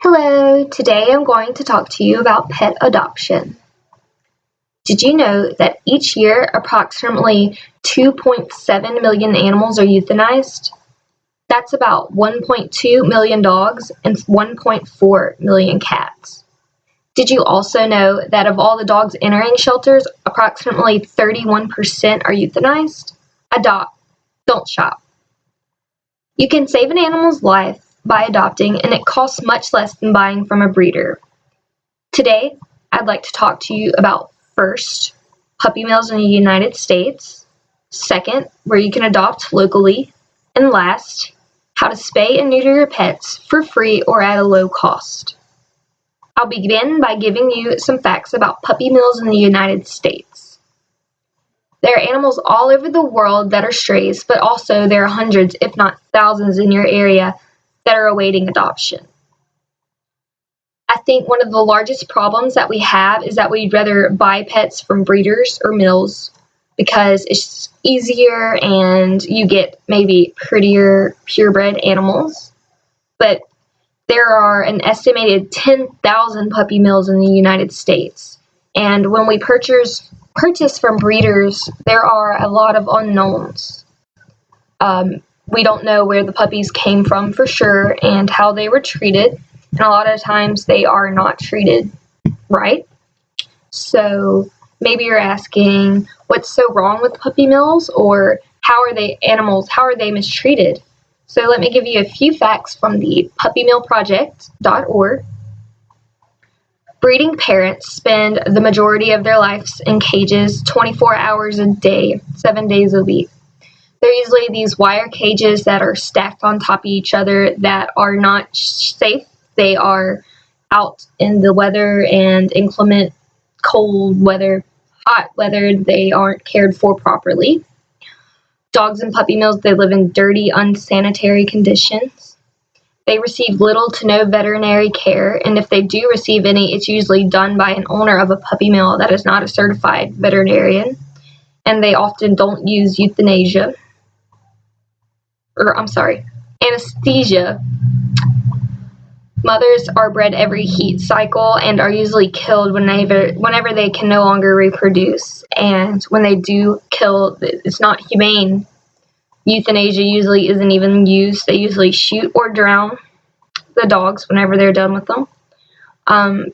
Hello, today I'm going to talk to you about pet adoption. Did you know that each year approximately 2.7 million animals are euthanized? That's about 1.2 million dogs and 1.4 million cats. Did you also know that of all the dogs entering shelters, approximately 31% are euthanized? Adopt, don't shop. You can save an animal's life by adopting, and it costs much less than buying from a breeder. Today, I'd like to talk to you about first, puppy mills in the United States, second, where you can adopt locally, and last, how to spay and neuter your pets for free or at a low cost. I'll begin by giving you some facts about puppy mills in the United States. There are animals all over the world that are strays, but also there are hundreds, if not thousands, in your area that are awaiting adoption. I think one of the largest problems that we have is that we'd rather buy pets from breeders or mills because it's easier and you get maybe prettier purebred animals. But there are an estimated 10,000 puppy mills in the United States. And when we purchase from breeders, there are a lot of unknowns. We don't know where the puppies came from for sure and how they were treated. And a lot of times they are not treated right. So maybe you're asking, what's so wrong with puppy mills, or how are they mistreated? So let me give you a few facts from the puppymillproject.org. Breeding parents spend the majority of their lives in cages 24 hours a day, 7 days a week. They're usually these wire cages that are stacked on top of each other that are not safe. They are out in the weather and inclement cold weather, hot weather. They aren't cared for properly. Dogs in puppy mills, they live in dirty, unsanitary conditions. They receive little to no veterinary care, and if they do receive any, it's usually done by an owner of a puppy mill that is not a certified veterinarian, and they often don't use anesthesia. Mothers are bred every heat cycle and are usually killed whenever they can no longer reproduce, and when they do kill, it's not humane. Euthanasia usually isn't even used. They usually shoot or drown the dogs whenever they're done with them.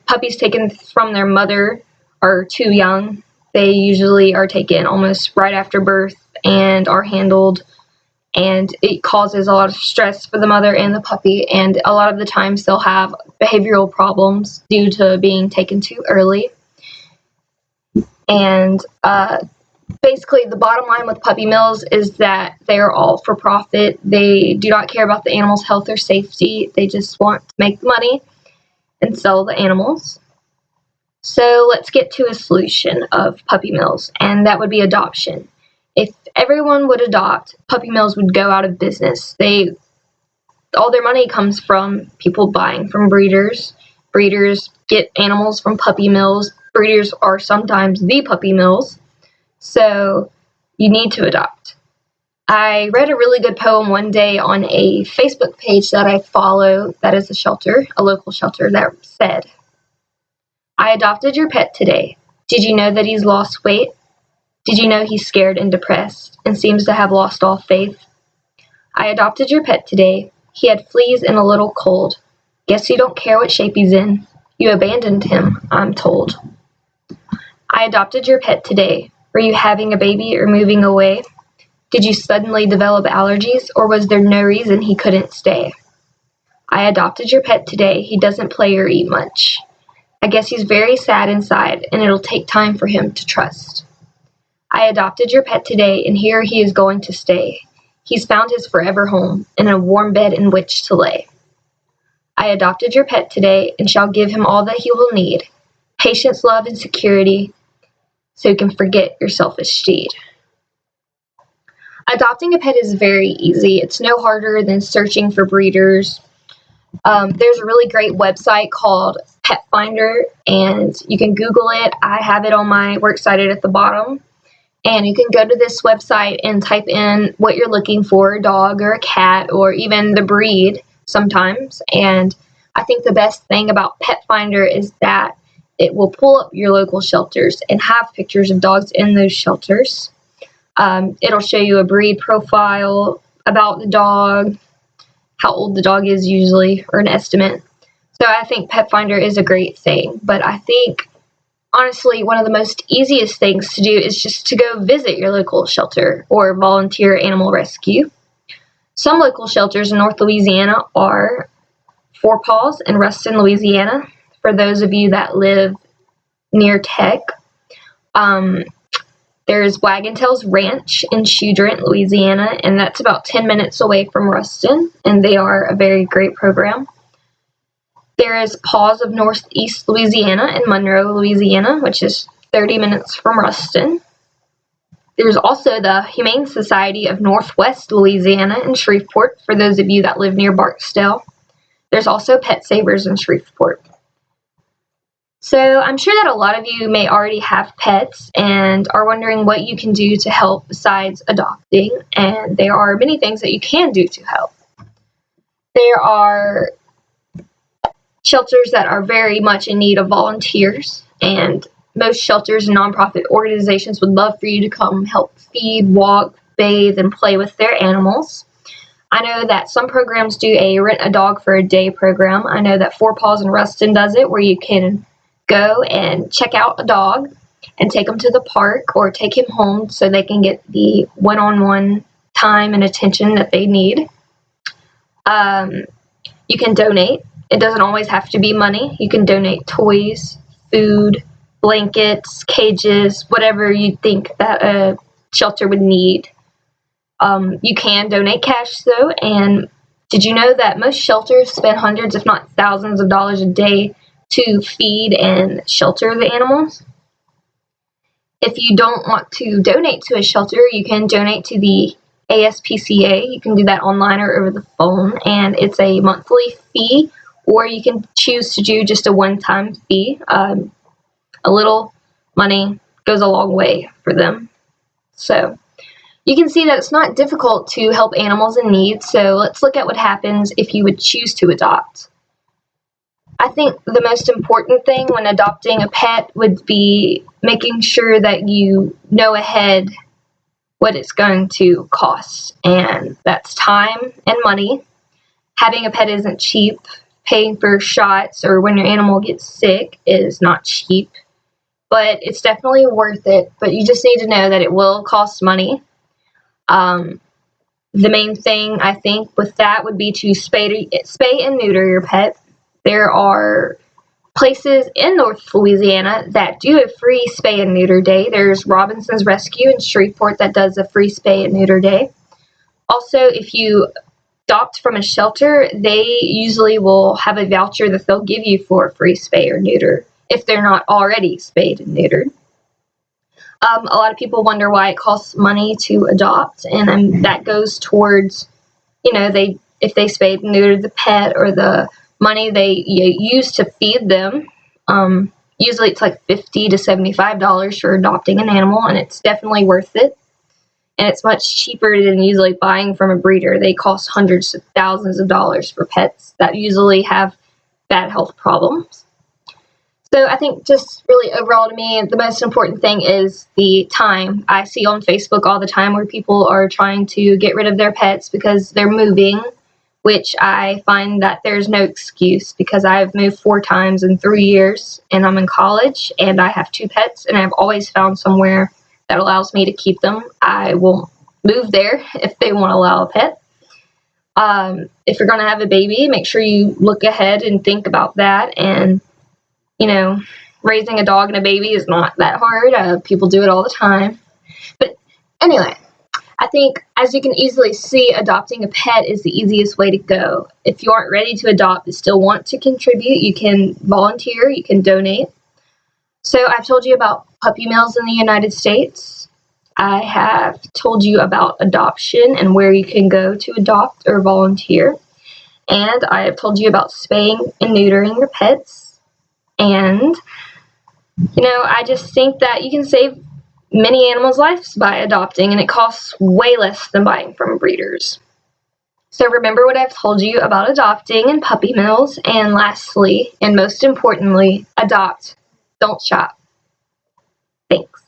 Puppies taken from their mother are too young. They usually are taken almost right after birth and are handled, and it causes a lot of stress for the mother and the puppy, and a lot of the times they'll have behavioral problems due to being taken too early. And basically, the bottom line with puppy mills is that they are all for profit. They do not care about the animal's health or safety. They just want to make the money and sell the animals. So let's get to a solution of puppy mills, and that would be adoption. If everyone would adopt, puppy mills would go out of business. All their money comes from people buying from breeders. Breeders get animals from puppy mills. Breeders are sometimes the puppy mills. So you need to adopt. I read a really good poem one day on a Facebook page that I follow that is a local shelter, that said, "I adopted your pet today. Did you know that he's lost weight? Did you know he's scared and depressed and seems to have lost all faith? I adopted your pet today. He had fleas and a little cold. Guess you don't care what shape he's in. You abandoned him, I'm told. I adopted your pet today. Were you having a baby or moving away? Did you suddenly develop allergies, or was there no reason he couldn't stay? I adopted your pet today. He doesn't play or eat much. I guess he's very sad inside, and it'll take time for him to trust. I adopted your pet today, and here he is going to stay. He's found his forever home and a warm bed in which to lay. I adopted your pet today, and shall give him all that he will need, patience, love, and security, so you can forget your selfish deed." Adopting a pet is very easy. It's no harder than searching for breeders. There's a really great website called Pet Finder, and you can Google it. I have it on my works cited at the bottom. And you can go to this website and type in what you're looking for, a dog or a cat, or even the breed sometimes. And I think the best thing about Pet Finder is that it will pull up your local shelters and have pictures of dogs in those shelters. It'll show you a breed profile about the dog, how old the dog is usually, or an estimate. So I think Pet Finder is a great thing, but I think honestly one of the most easiest things to do is just to go visit your local shelter or volunteer animal rescue. Some local shelters in North Louisiana are Four Paws in Ruston, Louisiana, for those of you that live near Tech. There's Wagon Tails Ranch in Shudrint, Louisiana, and that's about 10 minutes away from Ruston, and they are a very great program. There is Paws of Northeast Louisiana in Monroe, Louisiana, which is 30 minutes from Ruston. There's also the Humane Society of Northwest Louisiana in Shreveport, for those of you that live near Barksdale. There's also Pet Savers in Shreveport. So I'm sure that a lot of you may already have pets and are wondering what you can do to help besides adopting, and there are many things that you can do to help. There are shelters that are very much in need of volunteers, and most shelters and nonprofit organizations would love for you to come help feed, walk, bathe, and play with their animals. I know that some programs do a rent a dog for a day program. I know that Four Paws in Ruston does it, where you can go and check out a dog and take them to the park or take him home so they can get the one-on-one time and attention that they need. You can donate. It doesn't always have to be money. You can donate toys, food, blankets, cages, whatever you think that a shelter would need. You can donate cash though, and did you know that most shelters spend hundreds if not thousands of dollars a day to feed and shelter the animals? If you don't want to donate to a shelter, you can donate to the ASPCA. You can do that online or over the phone, and it's a monthly fee, or you can choose to do just a one-time fee. A little money goes a long way for them. So you can see that it's not difficult to help animals in need, so let's look at what happens if you would choose to adopt. I think the most important thing when adopting a pet would be making sure that you know ahead what it's going to cost, and that's time and money. Having a pet isn't cheap. Paying for shots or when your animal gets sick is not cheap, but it's definitely worth it. But you just need to know that it will cost money. The main thing I think with that would be to spay and neuter your pet. There are places in North Louisiana that do a free spay and neuter day. There's Robinson's Rescue in Shreveport that does a free spay and neuter day. Also, if you adopt from a shelter, they usually will have a voucher that they'll give you for a free spay or neuter if they're not already spayed and neutered. A lot of people wonder why it costs money to adopt, and that goes towards, if they spayed and neutered the pet, or the money they use to feed them. Usually it's like $50 to $75 for adopting an animal, and it's definitely worth it. And it's much cheaper than usually buying from a breeder. They cost hundreds of thousands of dollars for pets that usually have bad health problems. So I think just really overall to me, the most important thing is the time. I see on Facebook all the time where people are trying to get rid of their pets because they're moving, which I find that there's no excuse, because I've moved 4 times in 3 years, and I'm in college, and I have 2 pets, and I've always found somewhere that allows me to keep them. I will move there if they won't allow a pet. If you're going to have a baby, make sure you look ahead and think about that. And, raising a dog and a baby is not that hard. People do it all the time. But anyway, I think, as you can easily see, adopting a pet is the easiest way to go. If you aren't ready to adopt but still want to contribute, you can volunteer, you can donate. So I've told you about puppy mills in the United States. I have told you about adoption and where you can go to adopt or volunteer. And I have told you about spaying and neutering your pets. And, I just think that you can save many animals' lives by adopting, and it costs way less than buying from breeders. So remember what I've told you about adopting and puppy mills, and lastly, and most importantly, adopt, don't shop. Thanks.